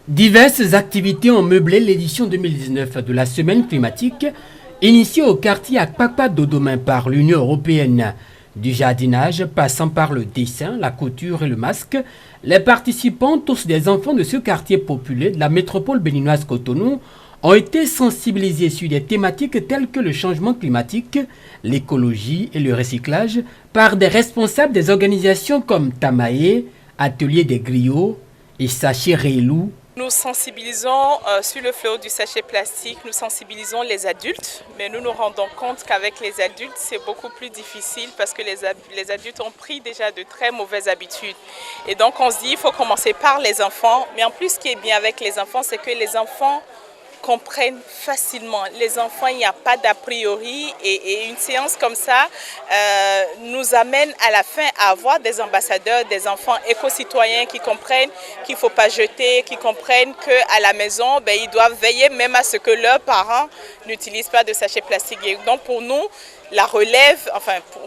Diverses activités ont meublé l'édition 2019 de la Semaine climatique, initiée au quartier Akpakpa Dodomain par l'Union européenne. Du jardinage, passant par le dessin, la couture et le masque, les participants, tous des enfants de ce quartier populaire de la métropole béninoise Cotonou, ont été sensibilisés sur des thématiques telles que le changement climatique, l'écologie et le recyclage par des responsables des organisations comme Tamae, Atelier des Griots et Sachet Réelou. Nous sensibilisons sur le fléau du sachet plastique, nous sensibilisons les adultes, mais nous nous rendons compte qu'avec les adultes, c'est beaucoup plus difficile parce que les adultes ont pris déjà de très mauvaises habitudes. Et donc on se dit, il faut commencer par les enfants, mais en plus ce qui est bien avec les enfants, c'est que les enfants comprennent facilement. Les enfants, il n'y a pas d'a priori et une séance comme ça nous amène à la fin à avoir des ambassadeurs, des enfants éco-citoyens qui comprennent qu'il ne faut pas jeter, qui comprennent qu'à la maison, ils doivent veiller même à ce que leurs parents n'utilisent pas de sachets plastiques. Et donc pour nous, la relève,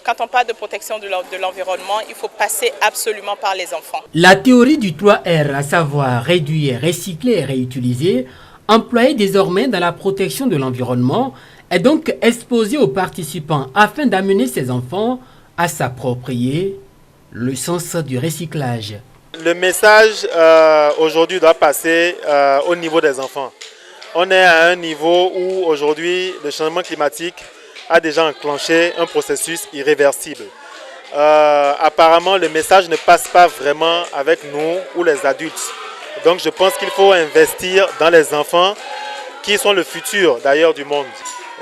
quand on parle de protection de l'environnement, il faut passer absolument par les enfants. La théorie du 3R, à savoir réduire, recycler et réutiliser, employée désormais dans la protection de l'environnement, est donc exposée aux participants afin d'amener ces enfants à s'approprier le sens du recyclage. Le message aujourd'hui doit passer au niveau des enfants. On est à un niveau où aujourd'hui le changement climatique a déjà enclenché un processus irréversible. Apparemment le message ne passe pas vraiment avec nous ou les adultes. Donc je pense qu'il faut investir dans les enfants qui sont le futur d'ailleurs du monde.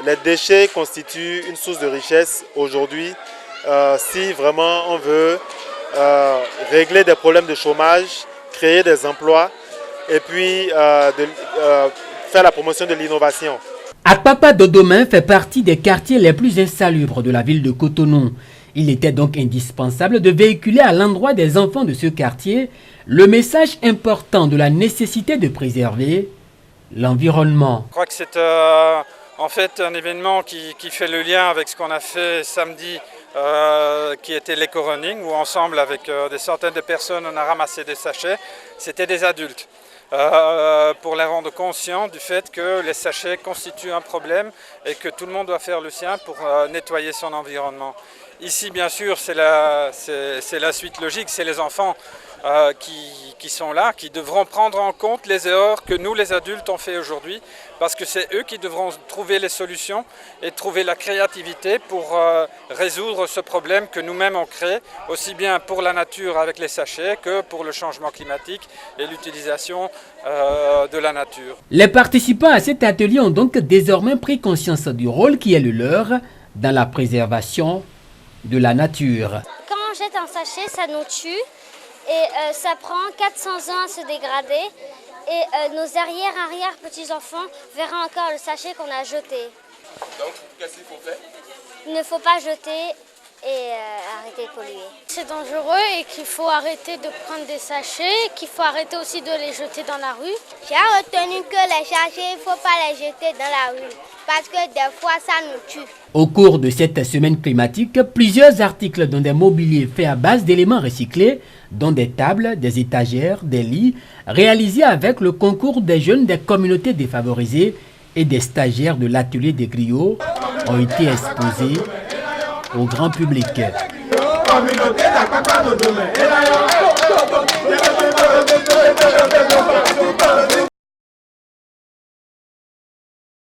Les déchets constituent une source de richesse aujourd'hui si vraiment on veut régler des problèmes de chômage, créer des emplois et puis faire la promotion de l'innovation. Akpakpa Dodomain fait partie des quartiers les plus insalubres de la ville de Cotonou. Il était donc indispensable de véhiculer à l'endroit des enfants de ce quartier le message important de la nécessité de préserver l'environnement. Je crois que c'est en fait un événement qui fait le lien avec ce qu'on a fait samedi, qui était l'éco-running, où ensemble avec des centaines de personnes on a ramassé des sachets. C'était des adultes. Pour les rendre conscients du fait que les sachets constituent un problème et que tout le monde doit faire le sien pour nettoyer son environnement. Ici, bien sûr, c'est la suite logique, c'est les enfants qui sont là, qui devront prendre en compte les erreurs que nous, les adultes, on fait aujourd'hui, parce que c'est eux qui devront trouver les solutions et trouver la créativité pour résoudre ce problème que nous-mêmes on crée, aussi bien pour la nature avec les sachets que pour le changement climatique et l'utilisation de la nature. Les participants à cet atelier ont donc désormais pris conscience du rôle qui est le leur dans la préservation de la nature. Quand on jette un sachet, ça nous tue et ça prend 400 ans à se dégrader et nos arrière-petits-enfants verront encore le sachet qu'on a jeté. Donc, qu'est-ce qu'il faut faire? Il ne faut pas jeter et arrêter de polluer. C'est dangereux et qu'il faut arrêter de prendre des sachets, qu'il faut arrêter aussi de les jeter dans la rue. J'ai retenu que les sachets, il ne faut pas les jeter dans la rue parce que des fois ça nous tue. Au cours de cette semaine climatique, plusieurs articles dont des mobiliers faits à base d'éléments recyclés, dont des tables, des étagères, des lits, réalisés avec le concours des jeunes des communautés défavorisées et des stagiaires de l'atelier des griots, ont été exposés au grand public. Communauté d'Akpakpa Dodomain.